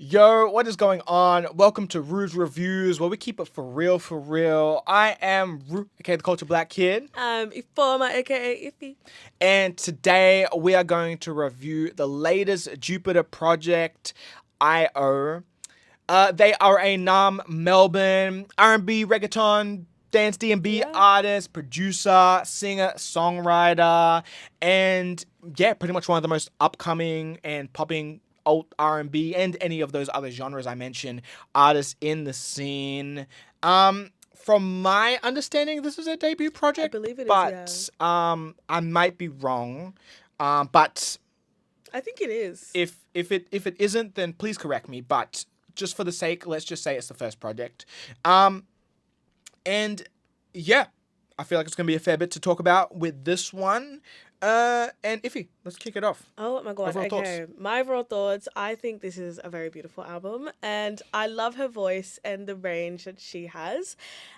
Yo, what is going on? Welcome to Rue's Reviews, where we keep it for real, for real. I am Rue, aka the Culture Black Kid, Ifoma, aka Iffy. and today we are going to review the latest Jupiter project, I.O. They are a Melbourne R&B, reggaeton, dance D&B artist, producer, singer, songwriter, and yeah, pretty much one of the most upcoming and popping alt R&B and any of those other genres I mentioned artists in the scene. From my understanding, this is a debut project. I believe it is, but I might be wrong. But I think it is. if it isn't, then please correct me. But just for the sake, let's just say it's the first project. And yeah, I feel like it's gonna be a fair bit to talk about with this one. And Iffy, let's kick it off. Oh my god, Overall okay. thoughts? My overall thoughts, I think this is a very beautiful album and I love her voice and the range that she has.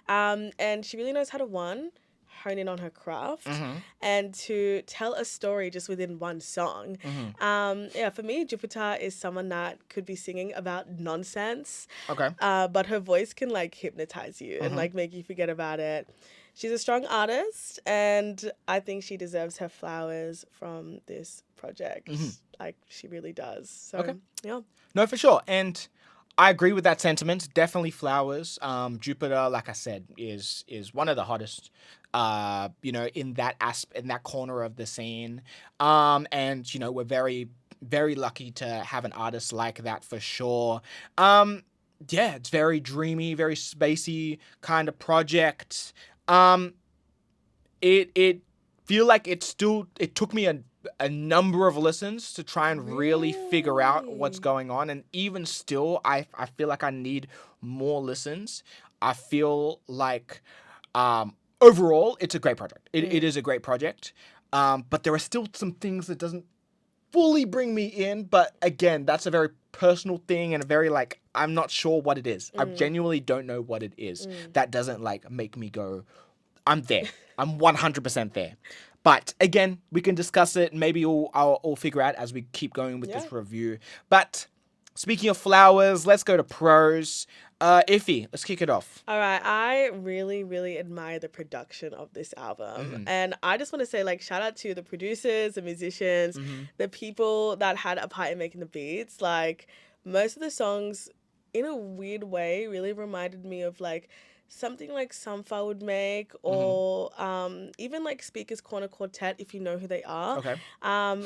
And she really knows how to hone in on her craft and to tell a story just within one song. Yeah, for me, Jupiter is someone that could be singing about nonsense. Okay. But her voice can like hypnotize you and like make you forget about it. She's a strong artist, and I think she deserves her flowers from this project. Like, she really does. So, Okay. yeah. No, for sure. And I agree with that sentiment. Definitely flowers. Jupiter, like I said, is one of the hottest. In that corner of the scene. And we're very very lucky to have an artist like that for sure. Yeah, it's very dreamy, very spacey kind of project. Um, it feel like it took me a number of listens to try and really figure out what's going on, and even still I feel like I need more listens. I feel like overall it's a great project. It is a great project. But there are still some things that doesn't fully bring me in, but again, that's a very personal thing and a very like I'm not sure what it is. I genuinely don't know what it is. That doesn't like make me go I'm there. I'm 100% there. But again, we can discuss it. Maybe I'll figure out as we keep going with this review. But speaking of flowers, let's go to pros. Iffy, let's kick it off. All right, I really, really admire the production of this album. And I just want to say, like, shout out to the producers, the musicians, the people that had a part in making the beats. Like, most of the songs, in a weird way, really reminded me of, like, something like Sunflower would make, or even like Speaker's Corner Quartet, if you know who they are. Okay.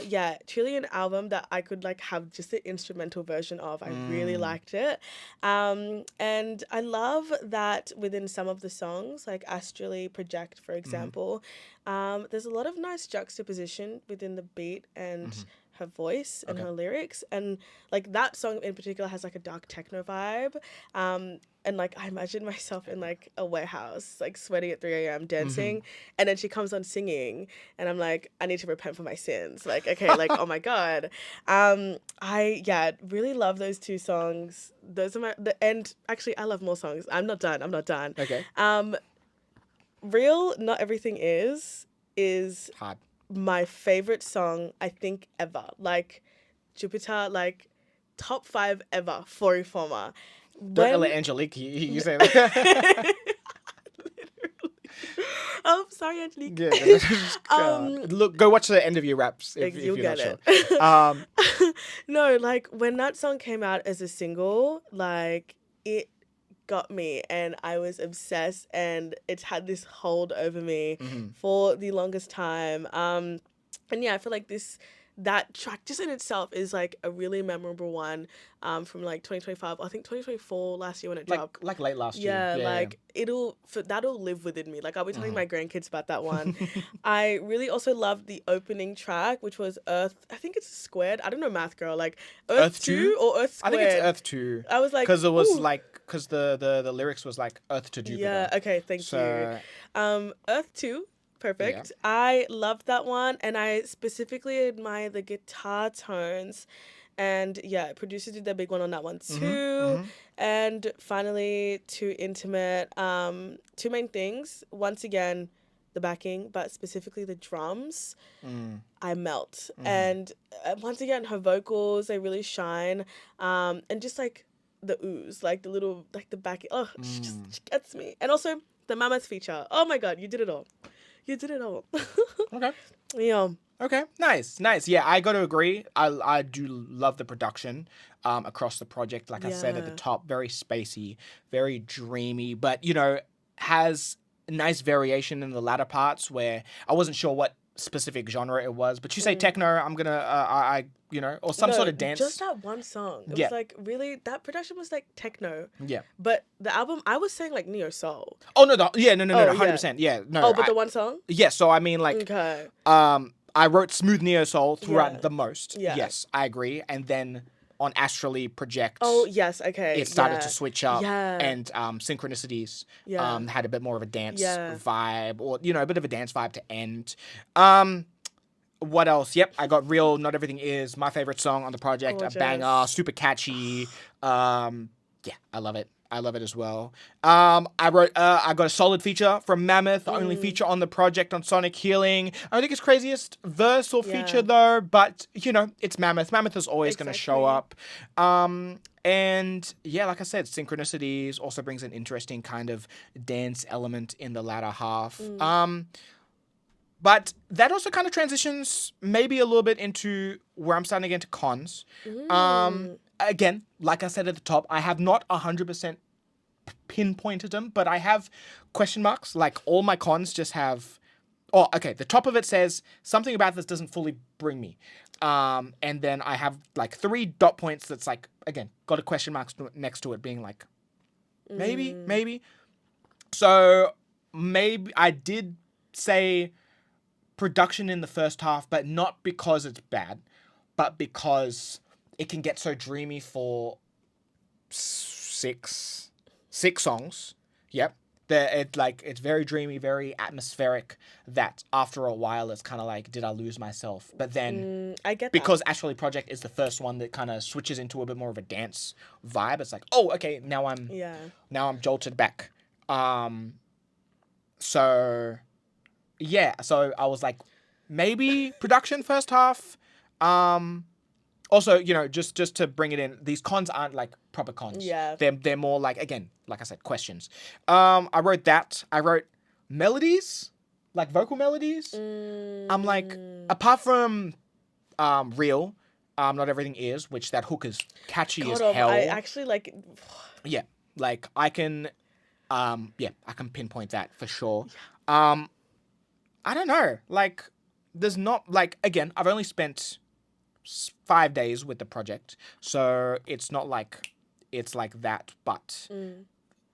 Yeah, truly an album that I could like have just the instrumental version of. I really liked it. And I love that within some of the songs, like Astrally Project, for example, there's a lot of nice juxtaposition within the beat and her voice and her lyrics, and like that song in particular has like a dark techno vibe, and like I imagine myself in like a warehouse like sweating at 3 a.m. dancing, and then she comes on singing and I'm like, I need to repent for my sins, like okay, like oh my god. I really love those two songs. Those are and actually I love more songs. I'm not done. Okay. Real Not Everything is Hard. my favorite song I think ever. Like Jupiter, like top 5 ever for Reformer. Don't let Angelique you say that. Oh, sorry, Angelique. Yeah. Look, go watch the end of your raps if You'll you're not get sure. it. No, like when that song came out as a single, like it got me and I was obsessed, and it's had this hold over me for the longest time. And yeah, I feel like that track just in itself is like a really memorable one, from like 2025, I think 2024 last year when it dropped. Like late last year. Yeah, like that'll live within me. Like I'll be telling my grandkids about that one. I really also loved the opening track, which was Earth. I think it's squared. I don't know, math girl. Like Earth 2 or Earth I squared. think it's Earth 2. I was like, because it was ooh. like because the lyrics was like Earth to Jupiter. Yeah. Okay. Thank So you. Earth 2. Perfect. I loved that one, and I specifically admire the guitar tones. And yeah, producers did their big one on that one too. And finally, Too Intimate. Two main things. Once again, the backing, but specifically the drums, Mm, I melt. mm-hmm, And once again, her vocals, they really shine. And just like the ooze, like the little, like the back, oh, mm. she gets me. And also the Mammoth feature. Oh my God, you did it all. You did it all. Okay. Yeah. Okay, nice, nice. Yeah, I got to agree. I do love the production across the project. Like I said at the Yeah. top, very spacey, very dreamy, but has nice variation in the latter parts where I wasn't sure what specific genre it was. But you say Mm. techno, I'm gonna or some sort No, of just dance. that one song. It was Yeah, like really, that production was like techno. yeah. But the album, I was saying like neo soul. Oh no, yeah, no, no, no, no, Oh, hundred yeah. percent. Yeah, no, Oh, but I the one song? yeah. So I mean, like, Okay. I wrote Smooth Neo Soul Yeah. throughout the most. Yeah. Yes, I agree. And then on Astrally Oh, Project, yes. it Okay. started to Yeah. switch up, Yeah. and Synchronicities Yeah. had a bit more of a dance Yeah. vibe, or a bit of a dance vibe to end. Um, what else? Yep, I got Real. Not Everything Is my favorite song on the project. A banger, Gorgeous. super catchy. Yeah, I love it. I love it as well. I got a solid feature from Mammoth, the only Mm. feature on the project on Sonic Healing. I don't think it's craziest verse or feature Yeah. though, but it's Mammoth. Mammoth is always going to show Exactly. up. And yeah, like I said, Synchronicities also brings an interesting kind of dance element in the latter half. Mm. But that also kind of transitions maybe a little bit into where I'm starting to get into cons. Mm. Again, like I said at the top, I have not 100% pinpointed them, but I have question marks. Like all my cons just have. Oh, okay. The top of it says something about this doesn't fully bring me. And then I have like 3 dot points that's like, again, got a question mark next to it being like, maybe, Mm. maybe. So maybe I did say production in the first half, but not because it's bad, but because it can get so dreamy for six songs. Yep. It's very dreamy, very atmospheric. That after a while, it's kind of like, did I lose myself? But then I get that. because Actually Project is the first one that kind of switches into a bit more of a dance vibe, it's like, oh, okay, Yeah. now I'm jolted back. Um, so yeah, so I was like, maybe production first half. Um, Also, just to bring it in, these cons aren't like proper cons. Yeah. They're more like, again, like I said, questions. I wrote that. I wrote melodies, like vocal melodies. I'm like, Mm. apart from Real, Not Everything Is, which that hook is catchy as God, I hell. actually like. Yeah, like I can pinpoint that for sure. Um, I don't know, like, there's not like, again, I've only spent 5 days with the project, so it's not like it's like that, but Mm.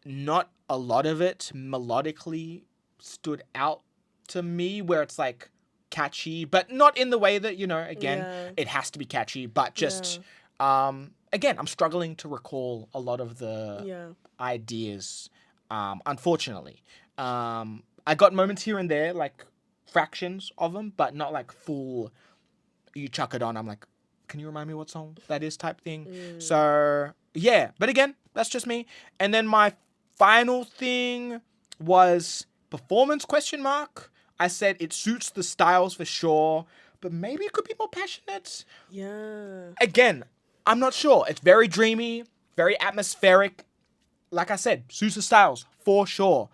not a lot of it melodically stood out to me where it's like catchy, but not in the way that, again, Yeah. it has to be catchy, but Yeah. just again, I'm struggling to recall a lot of the Yeah. ideas, unfortunately. I got moments here and there, like fractions of them, but not like full, you chuck it on, I'm like, can you remind me what song that is, type thing. Mm. So yeah, but again, that's just me. And then my final thing was performance, question mark. I said it suits the styles for sure, but maybe it could be more passionate. Yeah. Again, I'm not sure. It's very dreamy, very atmospheric. Like I said, suits the styles for sure.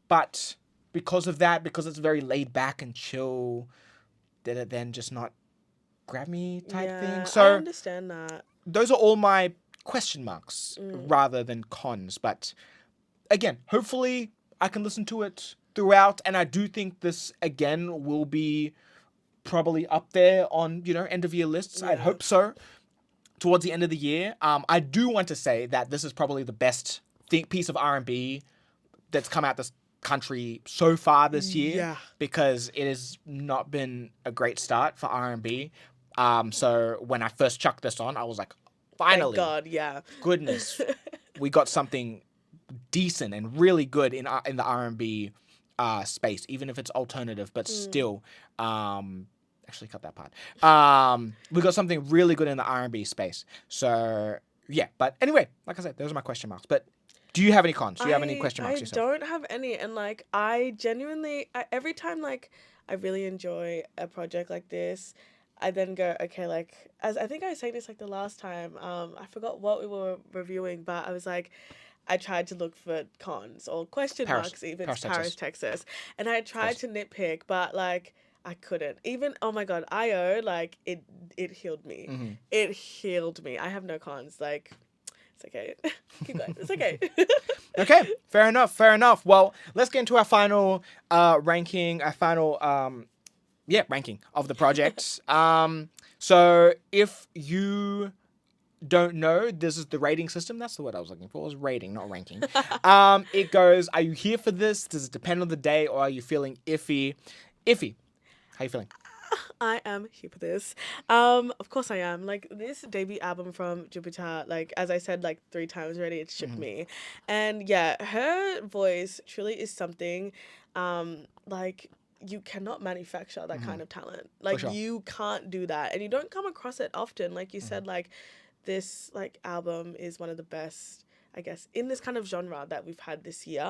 But because of that, because it's very laid back and chill, did it then just not grab me, type thing? Yeah. I So understand that. those are all my question marks Mm. rather than cons. But again, hopefully I can listen to it throughout, and I do think this again will be probably up there on end of year lists. I'd Yeah. hope so. Towards the end of the year, I do want to say that this is probably the best piece of R&B that's come out this country so far this year, Yeah. because it has not been a great start for R&B. So when I first chucked this on, I was like, Thank finally, God. Yeah. goodness, we got something decent and really good in the R&B space, even if it's alternative, but still, actually cut that part. We got something really good in the R&B space. So yeah, but anyway, like I said, those are my question marks. But Do you have any cons? Do you have any I question marks I yourself? don't have any, and like I genuinely every time like I really enjoy a project like this, I then go, okay, like as I think I was saying this like the last time, I forgot what we were reviewing, but I was like, I tried to look for cons or question Paris, marks, even Paris, Paris, Texas. Texas, and I tried Close. to nitpick, but like I couldn't. Even oh my god, IO, like it healed me. Hmm. It healed me. I have no cons. Like it's okay. Keep going. It's okay. Okay, fair enough. Fair enough. Well, let's get into our final ranking. Our final ranking of the projects. So if you don't know, this is the rating system. That's the word I was looking for. It was rating, not ranking. It goes, are you here for this? Does it depend on the day, or are you feeling iffy? Iffy. How you feeling? I am here for this. Of course I am. Like this debut album from Jupiter, like as I said like 3 times already, it shook Hmm. me. And yeah, her voice truly is something like you cannot manufacture that Hmm. kind of talent. For Like sure. you can't do that. And you don't come across it often. Like you Hmm. said, like this like album is one of the best, I guess, in this kind of genre that we've had this year.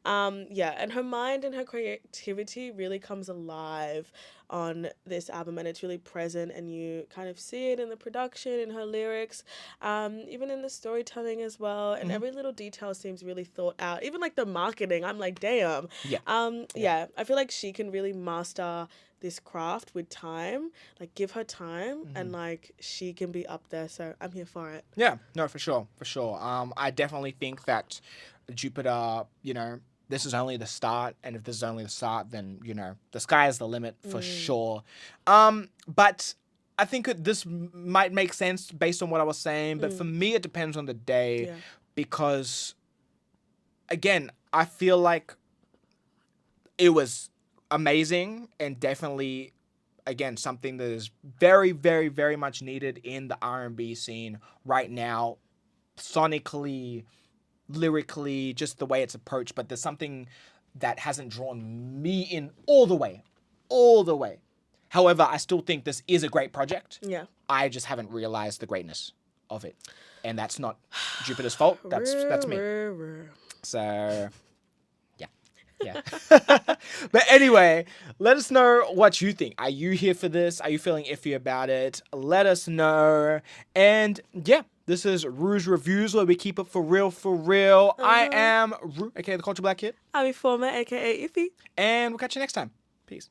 Hmm. Yeah, and her mind and her creativity really comes alive on this album, and it's really present, and you kind of see it in the production, in her lyrics, even in the storytelling as well, and Hmm. every little detail seems really thought out. Even like the marketing, I'm like, damn. Yeah. Yeah. Yeah, I feel like she can really master this craft with time, like give her time, and Hmm. like she can be up there, so I'm here for it. Yeah. No, for sure. For sure. I definitely think that Jupiter, this is only the start, and if this is only the start, then the sky is the limit for Mm, sure. But I think this might make sense based on what I was saying, but for mm, me, it depends on the day, yeah. because again, I feel like it was amazing, and definitely, again, something that is very, very, very much needed in the R&B scene right now, sonically, lyrically, just the way it's approached. But there's something that hasn't drawn me in all the way, all the way. However, I still think this is a great project. Yeah. I just haven't realized the greatness of it, and that's not Jupiter's fault. That's me. So yeah, yeah. But anyway, let us know what you think. Are you here for this? Are you feeling iffy about it? Let us know. And yeah, this is Rouge Reviews, where we keep it for real, for real. I Uh-huh. am Ru, aka the Culture Black Kid, I'll be former, aka Iffy. and we'll catch you next time. Peace.